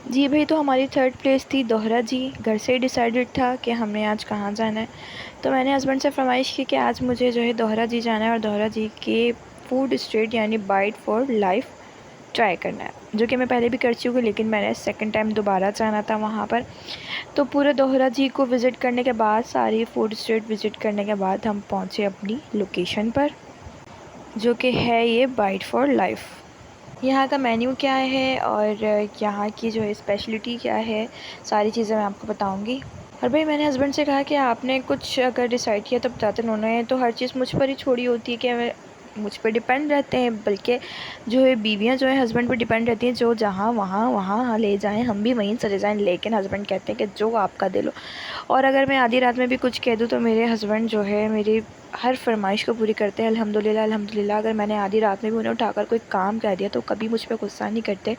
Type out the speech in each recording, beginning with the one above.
जी भई, तो हमारी थर्ड प्लेस थी दोहरा जी। घर से ही डिसाइडेड था कि हमें आज कहाँ जाना है। तो मैंने हस्बैंड से फ़रमाइश की कि आज मुझे जो है दोहरा जी जाना है और दोहरा जी के फूड स्ट्रीट यानी बाइट फॉर लाइफ़ ट्राई करना है, जो कि मैं पहले भी कर चुकी हूँ, लेकिन मैंने सेकंड टाइम दोबारा जाना था वहाँ पर। तो पूरे दोहरा जी को विज़िट करने के बाद, सारी फूड स्ट्रीट विज़िट करने के बाद हम पहुँचे अपनी लोकेशन पर, जो कि है ये बाइट फॉर लाइफ़। यहाँ का मेन्यू क्या है और यहाँ की जो है स्पेशलिटी क्या है, सारी चीज़ें मैं आपको बताऊँगी। और भाई मैंने हस्बैंड से कहा कि आपने कुछ अगर डिसाइड किया तो बताते। उन्होंने तो हर चीज़ मुझ पर ही छोड़ी होती है कि मुझ पे डिपेंड रहते हैं, बल्कि जो है बीवियाँ जो है हस्बैंड पे डिपेंड रहती हैं, जो जहाँ वहाँ वहाँ ले जाएँ, हम भी वहीं चले जाएँ। लेकिन हस्बैंड कहते हैं कि जो आपका दिल हो। और अगर मैं आधी रात में भी कुछ कह दूँ तो मेरे हस्बैंड जो है मेरी हर फरमाइश को पूरी करते हैं, अल्हम्दुलिल्लाह अल्हम्दुलिल्लाह। अगर मैंने आधी रात में भी उन्हें उठाकर कोई काम कह दिया तो कभी मुझ पे गुस्सा नहीं करते,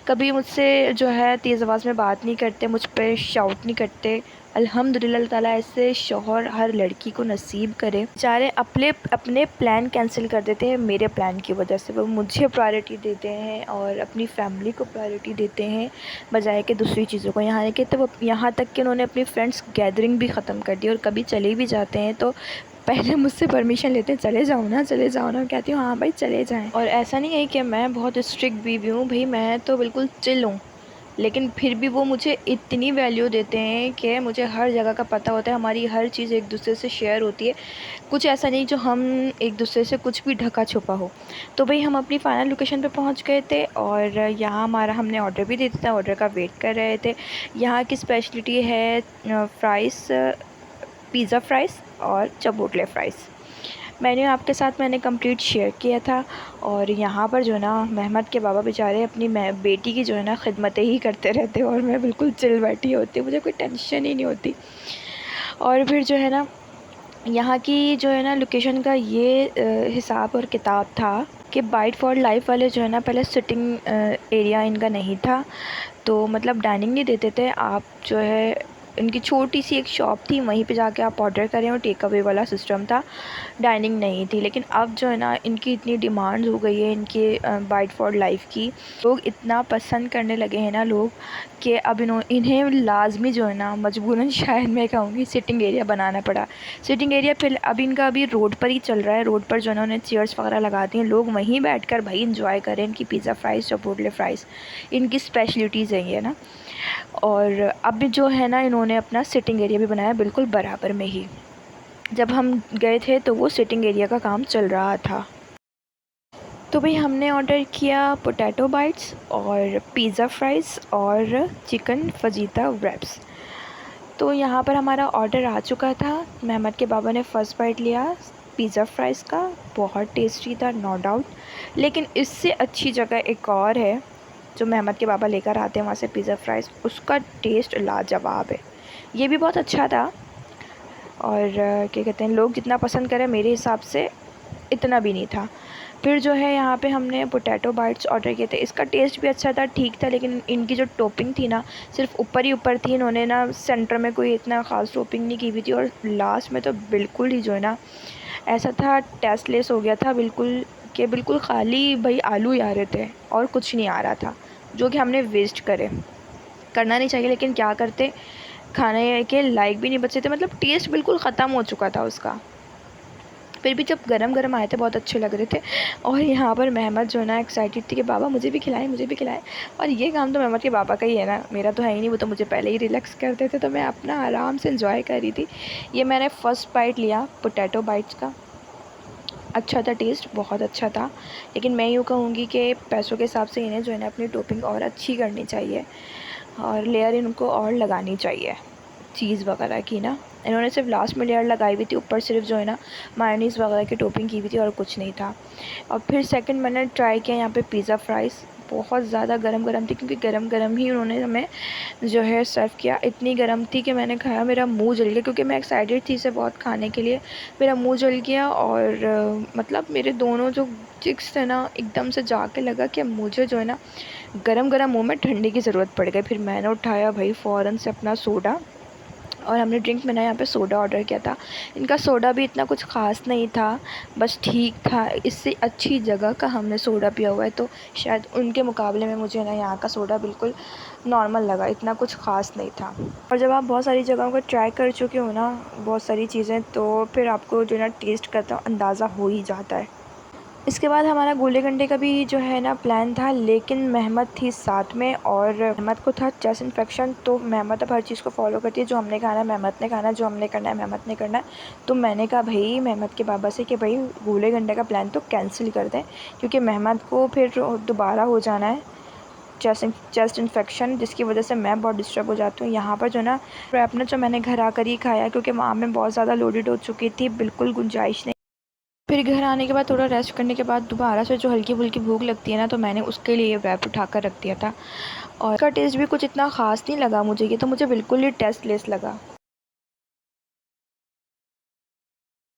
कभी मुझसे जो है तेज़ आवाज़ में बात नहीं करते, मुझ पे शाउट नहीं करते। अल्हम्दुलिल्लाह, अल्लाह ताला ऐसे शौहर हर लड़की को नसीब करे। बेचारे अपने अपने प्लान कैंसिल कर देते हैं मेरे प्लान की वजह से। वो मुझे प्रायोरिटी देते हैं और अपनी फ़ैमिली को प्रायोरिटी देते हैं बजाय कि दूसरी चीज़ों को। यहाँ के तो वो यहाँ तक कि उन्होंने अपनी फ्रेंड्स गैदरिंग भी ख़त्म कर दी, और कभी चले भी जाते हैं तो पहले मुझसे परमिशन लेते हैं, चले जाओ ना, चले जाओ ना। कहती हूँ हाँ भाई चले जाएँ। और ऐसा नहीं है कि मैं बहुत स्ट्रिक्ट बीवी हूँ, भई मैं तो बिल्कुल चिल हूँ। लेकिन फिर भी वो मुझे इतनी वैल्यू देते हैं कि मुझे हर जगह का पता होता है, हमारी हर चीज़ एक-दूसरे से शेयर होती है। कुछ ऐसा नहीं जो हम एक-दूसरे से कुछ भी ढका-छुपा हो। तो भई हम अपनी फाइनल लोकेशन पे पहुँच गए थे और यहाँ हमारा हमने ऑर्डर भी दे दिया था, ऑर्डर का वेट कर रहे थे। यहाँ की स्पेशलिटी है फ्राइज़, पिज़्ज़ा फ्राइज़ और चिपोटले फ्राइज़। मेन्यू आपके साथ मैंने कंप्लीट शेयर किया था। और यहाँ पर जो है ना मेहमत के बाबा बेचारे अपनी बेटी की जो है ना खिदमतें ही करते रहते हैं, और मैं बिल्कुल चिल बैठी होती हूँ, मुझे कोई टेंशन ही नहीं होती। और फिर जो है ना यहाँ की जो है ना लोकेशन का ये हिसाब और किताब था कि बाइट फॉर लाइफ वाले जो है ना पहले सिटिंग एरिया इनका नहीं था, तो मतलब डाइनिंग नहीं देते थे। आप जो है इनकी छोटी सी एक शॉप थी, वहीं पे जाके आप ऑर्डर करें, और टेक अवे वाला सिस्टम था, डाइनिंग नहीं थी। लेकिन अब जो है ना इनकी इतनी डिमांड हो गई है इनके बाइट फॉर लाइफ की, लोग इतना पसंद करने लगे हैं ना लोग, कि अब इन्हें लाजमी जो है ना मजबूरन शायद मैं कहूँगी सिटिंग एरिया बनाना पड़ा। सिटिंग एरिया फिर अब इनका अभी रोड पर ही चल रहा है। रोड पर जो है ना उन्हें चेयर्स वगैरह लगा दी हैं, लोग वहीं बैठकर भाई इंजॉय करें इनकी पिज़्ज़ा फ्राइज़, चिपोटले फ्राइज़, इनकी स्पेशलिटीज़ हैं ये ना। और अब जो है ना इन्होंने अपना सिटिंग एरिया भी बनाया बिल्कुल बराबर में ही। जब हम गए थे तो वो सिटिंग एरिया का काम चल रहा था। तो भाई हमने ऑर्डर किया पोटैटो बाइट्स और पिज़्ज़ा फ्राइज़ और चिकन फजीता रैप्स। तो यहाँ पर हमारा ऑर्डर आ चुका था। मेहमत के बाबा ने फ़र्स्ट बाइट लिया पिज़्ज़ा फ्राइज़ का, बहुत टेस्टी था नो डाउट। लेकिन इससे अच्छी जगह एक और है जो मेहमत के बाबा लेकर आते हैं वहाँ से पिज़्ज़ा फ्राइज़, उसका टेस्ट लाजवाब है। ये भी बहुत अच्छा था। और क्या कहते हैं, लोग जितना पसंद करें मेरे हिसाब से इतना भी नहीं था। फिर जो है यहाँ पे हमने पोटैटो बाइट्स ऑर्डर किए थे। इसका टेस्ट भी अच्छा था, ठीक था, लेकिन इनकी जो टॉपिंग थी ना सिर्फ ऊपर ही ऊपर थी। इन्होंने ना सेंटर में कोई इतना ख़ास टॉपिंग नहीं की हुई थी, और लास्ट में तो बिल्कुल ही जो है ना ऐसा था टेस्टलेस हो गया था बिल्कुल, कि बिल्कुल खाली भाई आलू ही आ रहे थे और कुछ नहीं आ रहा था, जो कि हमने वेस्ट करे। करना नहीं चाहिए लेकिन क्या करते, खाने के लायक भी नहीं बचे थे, मतलब टेस्ट बिल्कुल ख़त्म हो चुका था उसका। फिर भी जब गरम-गरम आए थे बहुत अच्छे लग रहे थे। और यहाँ पर मेहमत जो है ना एक्साइटेड थी कि बाबा मुझे भी खिलाएँ, मुझे भी खिलाएँ। और ये काम तो मेहमत के पापा का ही है ना, मेरा तो है ही नहीं। वो तो मुझे पहले ही रिलैक्स कर देते, तो मैं अपना आराम से एंजॉय कर रही थी। ये मैंने फ़र्स्ट बाइट लिया पोटैटो बाइट्स का, अच्छा था टेस्ट, बहुत अच्छा था। लेकिन मैं यूँ कहूँगी कि पैसों के हिसाब से इन्हें जो है ना अपनी टॉपिंग और अच्छी करनी चाहिए, और लेयर इनको और लगानी चाहिए चीज़ वगैरह की ना। इन्होंने सिर्फ लास्ट में लेयर लगाई हुई थी, ऊपर सिर्फ जो है ना मायोनीज़ वगैरह की टॉपिंग की हुई थी और कुछ नहीं था। और फिर सेकंड मैंने ट्राई किया यहाँ पे पिज़्ज़ा फ्राइज़, बहुत ज़्यादा गरम-गरम थी, क्योंकि गरम-गरम ही उन्होंने हमें जो है सर्व किया। इतनी गरम थी कि मैंने खाया, मेरा मुँह जल गया, क्योंकि मैं एक्साइटेड थी इसे बहुत खाने के लिए। मेरा मुँह जल गया, और मतलब मेरे दोनों जो चिक्स थे ना एकदम से जाके लगा कि मुझे जो है ना गरम-गरम मुँह में ठंडे की ज़रूरत पड़ गई। फिर मैंने उठाया भाई फ़ौरन से अपना सोडा और हमने ड्रिंक में ना यहाँ पे सोडा ऑर्डर किया था। इनका सोडा भी इतना कुछ ख़ास नहीं था, बस ठीक था। इससे अच्छी जगह का हमने सोडा पिया हुआ है, तो शायद उनके मुकाबले में मुझे ना यहाँ का सोडा बिल्कुल नॉर्मल लगा, इतना कुछ ख़ास नहीं था। और जब आप बहुत सारी जगहों को ट्राई कर चुके हो ना, बहुत सारी चीज़ें, तो फिर आपको जो ना टेस्ट करता अंदाज़ा हो ही जाता है। इसके बाद हमारा गोले गंडे का भी जो है ना प्लान था, लेकिन मेहमत थी साथ में और मेहमत को था चेस्ट इन्फेक्शन। तो मेहमत अब हर चीज़ को फॉलो करती है, जो हमने खाना है मेहमत ने खाना है, जो हमने करना है मेहमत ने करना है। तो मैंने कहा भाई मेहमत के बाबा से कि भाई गोले गंडे का प्लान तो कैंसिल कर दें, क्योंकि मेहमत को फिर दोबारा हो जाना है चेस्ट इन्फेक्शन, जिसकी वजह से मैं बहुत डिस्टर्ब हो जाती हूँ। यहाँ पर जो ना रैप ना जो मैंने घर आकर ही खाया, क्योंकि वहाँ में बहुत ज़्यादा लोडेड हो चुकी थी, बिल्कुल गुंजाइश नहीं। फिर घर आने के बाद थोड़ा रेस्ट करने के बाद दोबारा से जो हल्की फुल्की भूख लगती है ना, तो मैंने उसके लिए रैप उठा कर रख दिया था। और इसका टेस्ट भी कुछ इतना ख़ास नहीं लगा मुझे, ये तो मुझे बिल्कुल ही टेस्टलेस लगा।